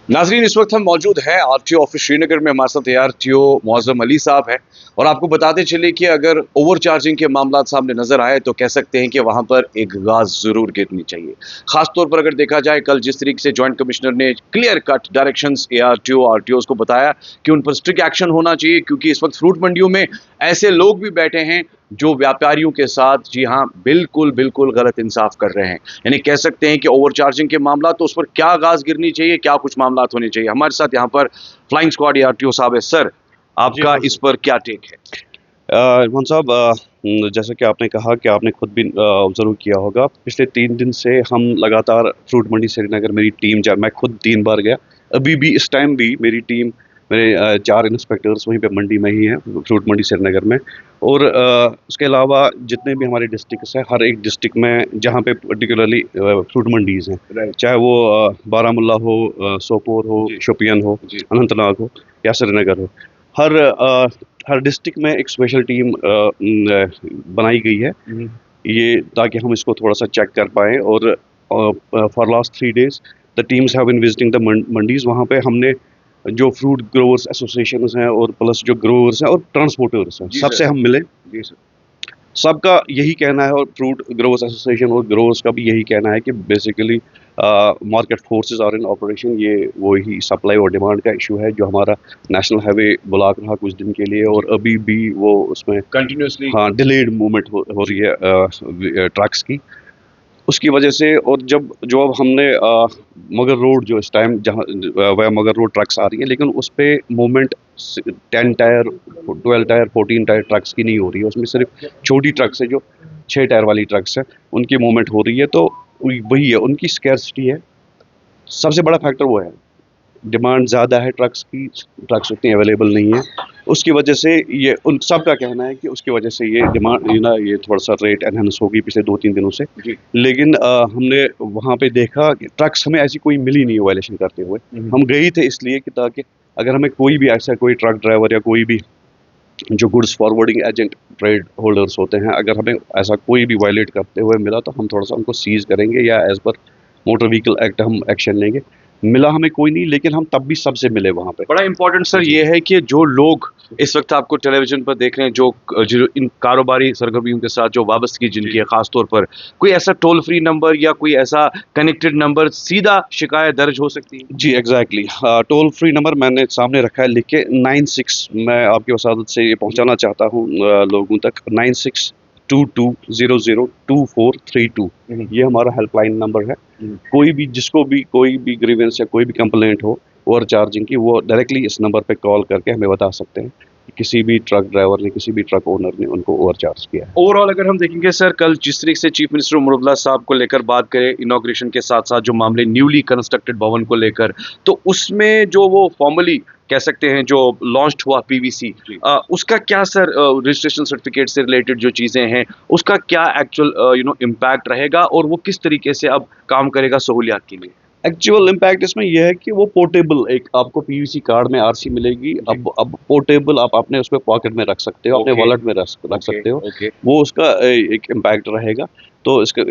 नाजरीन, इस वक्त हम मौजूद हैं आरटीओ ऑफिस श्रीनगर में। हमारे साथ आरटीओ मौजम अली साहब हैं और आपको बताते चले कि अगर ओवर चार्जिंग के मामला सामने नजर आए तो कह सकते हैं कि वहां पर एक गाज जरूर गिरनी चाहिए। खास तौर पर अगर देखा जाए, कल जिस तरीके से जॉइंट कमिश्नर ने क्लियर कट डायरेक्शंस आरटीओ को बताया कि उन पर स्ट्रिक्ट एक्शन होना चाहिए, क्योंकि इस वक्त फ्रूट मंडियों में ऐसे लोग भी बैठे हैं जो व्यापारियों के साथ, जी हाँ, बिल्कुल बिल्कुल गलत इंसाफ कर रहे हैं। यानी कह सकते हैं कि ओवर चार्जिंग के मामला तो उस पर क्या गाज गिरनी चाहिए, क्या कुछ मामला होने चाहिए। हमारे साथ यहाँ पर फ्लाइंग स्क्वाड आरटीओ साहब है। सर, जी आपका इस पर क्या टेक है? इरफान साहब, जैसा कि आपने कहा कि आपने खुद भी ऑब्जर्व किया होगा, पिछले 3 दिन से हम लगातार फ्रूट मंडी श्रीनगर, मेरी टीम, जब मैं खुद 3 बार गया, अभी भी इस टाइम भी मेरी टीम, मेरे 4 इंस्पेक्टर्स वहीं पे मंडी में ही हैं, फ्रूट मंडी श्रीनगर में। और उसके अलावा जितने भी हमारे डिस्ट्रिक्ट्स हैं, हर एक डिस्ट्रिक्ट में जहाँ पे पर्टिकुलरली फ्रूट मंडीज़ हैं, चाहे वो बारामुल्ला हो, सोपोर हो, शोपियान हो, अनंतनाग हो या श्रीनगर हो, हर हर डिस्ट्रिक्ट में एक स्पेशल टीम बनाई गई है, ये ताकि हम इसको थोड़ा सा चेक कर पाएँ। और for last 3 days the teams have been visiting the mandis. वहाँ पे हमने जो फ्रूट ग्रोवर्स एसोसिएशंस हैं और प्लस जो ग्रोवर्स हैं और ट्रांसपोर्टर्स हैं, सबसे हम मिले। जी सर। सबका यही कहना है, और फ्रूट ग्रोवर्स एसोसिएशन और ग्रोवर्स का भी यही कहना है कि basically market forces are in operation. ये वही सप्लाई और डिमांड का इशू है जो हमारा नेशनल हाईवे ब्लॉक रहा कुछ दिन के लिए, और अभी भी वो उसमें कंटिन्यूसली हाँ डिलेड मूवमेंट हो रही है ट्रक्स की, उसकी वजह से। और जो अब हमने मगर रोड, जो इस टाइम जहाँ वह मगर रोड ट्रक्स आ रही है, लेकिन उस पर movement 10 tyre, 12 tyre, 14 tyre trucks की नहीं हो रही है। उसमें सिर्फ छोटी ट्रक्स है, जो 6 टायर वाली ट्रक्स है, उनकी मूवमेंट हो रही है। तो वही है, उनकी स्कैर्सिटी है, सबसे बड़ा फैक्टर वो है। डिमांड ज़्यादा है ट्रक्स की, ट्रक्स उतनी अवेलेबल नहीं है, उसकी वजह से ये उन सब का कहना है कि उसकी वजह से ये डिमांड ये थोड़ा सा रेट एनहेंस होगी पिछले 2-3 दिनों से। लेकिन हमने वहाँ पे देखा कि ट्रक्स हमें ऐसी कोई मिली नहीं है वायलेशन करते हुए। हम गए थे इसलिए कि ताकि अगर हमें कोई भी ऐसा कोई ट्रक ड्राइवर या कोई भी जो goods forwarding agent, trade holders होते हैं, अगर हमें ऐसा कोई भी वायलेट करते हुए मिला तो हम थोड़ा सा उनको सीज करेंगे या एज पर मोटर व्हीकल एक्ट हम एक्शन लेंगे। मिला हमें कोई नहीं, लेकिन हम तब भी सबसे मिले वहाँ पे। बड़ा इंपॉर्टेंट सर ये है कि जो लोग इस वक्त आपको टेलीविजन पर देख रहे हैं, जो इन कारोबारी सरगर्मियों के साथ जो वाबस्तगी जिनकी है, खास तौर पर कोई ऐसा टोल फ्री नंबर या कोई ऐसा कनेक्टेड नंबर सीधा शिकायत दर्ज हो सकती है? जी एग्जैक्टली, टोल फ्री नंबर मैंने सामने रखा है लिख के, 96, मैं आपकी वसादत से ये पहुंचाना चाहता हूँ लोगों तक। 9622002432, ये हमारा हेल्पलाइन नंबर है। कोई भी, जिसको भी कोई भी ग्रीवेंस या कोई भी कंप्लेंट हो ओवर चार्जिंग की, वो डायरेक्टली इस नंबर पे कॉल करके हमें बता सकते हैं कि किसी भी ट्रक ड्राइवर ने, किसी भी ट्रक ओनर ने उनको ओवर चार्ज किया है। ओवरऑल अगर हम देखेंगे सर, कल जिस तरीके से चीफ मिनिस्टर उमर अब्दुल्ला साहब को लेकर बात करें, इनॉग्रेशन के साथ साथ जो मामले न्यूली कंस्ट्रक्टेड भवन को लेकर, तो उसमें जो वो फॉर्मली कह सकते हैं जो लॉन्च हुआ पीवीसी, उसका क्या सर रजिस्ट्रेशन सर्टिफिकेट से रिलेटेड जो चीज़ें हैं, उसका क्या एक्चुअल इम्पैक्ट रहेगा और वो किस तरीके से अब काम करेगा सहूलियात के लिए? एक्चुअल इम्पैक्ट इसमें यह है कि वो पोर्टेबल, एक आपको पीवीसी कार्ड में आरसी मिलेगी। अब पोर्टेबल आप अपने उसमें पॉकेट में रख सकते हो, अपने वॉलेट में रख सकते हो। वो उसका एक इम्पैक्ट रहेगा। तो इसका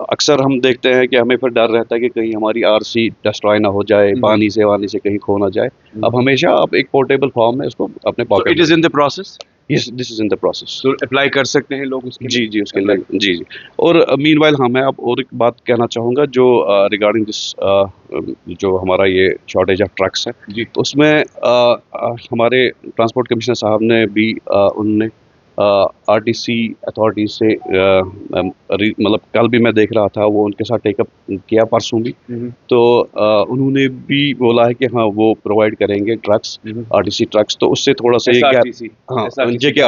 अक्सर हम देखते हैं कि हमें फिर डर रहता है कि कहीं हमारी आरसी डिस्ट्रॉय ना हो जाए, पानी से कहीं खो ना जाए। अब हमेशा आप एक पोर्टेबल फॉर्म में इसको अपने pocket, it is in the process. Yes, this is in the process. तो अप्लाई कर सकते हैं लोग उसके लिए? जी उसके लिए जी। और मीनवाइल हाँ, मैं अब और एक बात कहना चाहूँगा जो रिगार्डिंग दिस, जो हमारा ये शॉर्टेज ऑफ ट्रक्स है जी, तो उसमें हमारे ट्रांसपोर्ट कमिश्नर साहब ने भी उनने आरटीसी अथॉरिटी से मतलब कल भी मैं देख रहा था, वो उनके साथ टेकअप किया परसों भी। तो उन्होंने भी बोला है कि हाँ वो प्रोवाइड करेंगे ट्रक्स, आरटीसी ट्रक्स। तो उससे थोड़ा सा ये गैप, हाँ जेके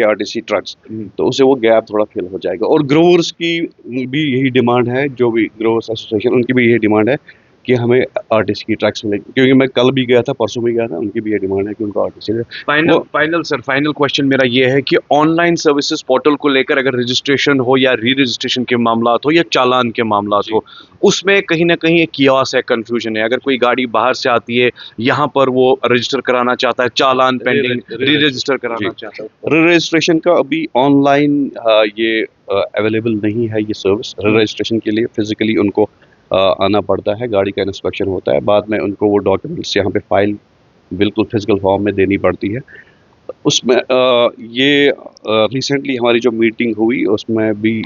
आरटीसी ट्रक्स, तो उससे वो गैप थोड़ा फिल हो जाएगा। और ग्रोवर्स की भी यही डिमांड है, जो भी ग्रोवर्स एसोसिएशन, उनकी भी यही डिमांड है कि हमें आरटीसी की ट्रक्स मिले, क्योंकि मैं कल भी गया था, परसों भी गया था, उनकी भी ये डिमांड है कि उनको आरटीसी। फाइनल क्वेश्चन मेरा ये है कि ऑनलाइन सर्विसेज पोर्टल को लेकर अगर रजिस्ट्रेशन हो या री रजिस्ट्रेशन के मामला हो या चालान के मामला हो, उसमें कहीं ना कहीं एक कियास है, कंफ्यूजन है। अगर कोई गाड़ी बाहर से आती है, यहाँ पर वो रजिस्टर कराना चाहता है, चालान पेंडिंग, री रजिस्टर कराना चाहता है, री रजिस्ट्रेशन का अभी ऑनलाइन ये अवेलेबल नहीं है ये सर्विस। री रजिस्ट्रेशन के लिए फिजिकली उनको आना पड़ता है, गाड़ी का इंस्पेक्शन होता है, बाद में उनको वो डॉक्यूमेंट्स यहाँ पे फाइल बिल्कुल फिजिकल फॉर्म में देनी पड़ती है। उसमें ये रिसेंटली हमारी जो मीटिंग हुई उसमें भी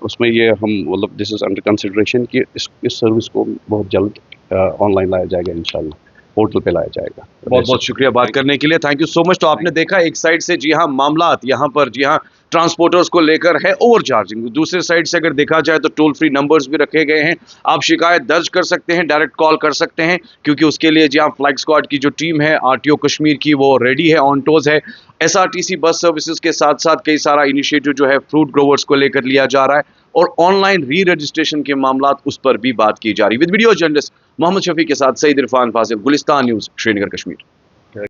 उसमें ये हम मतलब दिस इज़ अंडर कंसिडरेशन कि इस सर्विस को बहुत जल्द ऑनलाइन लाया जाएगा, इंशाल्लाह पोर्टल पे लाया जाएगा। बहुत बहुत शुक्रिया बात करने के लिए, थैंक यू सो मच। तो आपने देखा एक साइड से जी हाँ मामलात यहाँ पर जी हाँ ट्रांसपोर्टर्स को लेकर है ओवर चार्जिंग, दूसरे साइड से अगर देखा जाए तो टोल फ्री नंबर्स भी रखे गए हैं, आप शिकायत दर्ज कर सकते हैं, डायरेक्ट कॉल कर सकते हैं, क्योंकि उसके लिए जी हाँ फ्लैग स्क्वाड की जो टीम है आरटीओ कश्मीर की वो रेडी है, ऑन टोज है। एसआरटीसी बस सर्विसेज के साथ साथ कई सारा इनिशिएटिव जो है फ्रूट ग्रोवर्स को लेकर लिया जा रहा है और ऑनलाइन री रजिस्ट्रेशन के मामलात उस पर भी बात की जा रही है। With video journalist Mohammad Shafi के साथ सईद इरफान फाजिल, गुलिस्तान न्यूज, श्रीनगर, कश्मीर।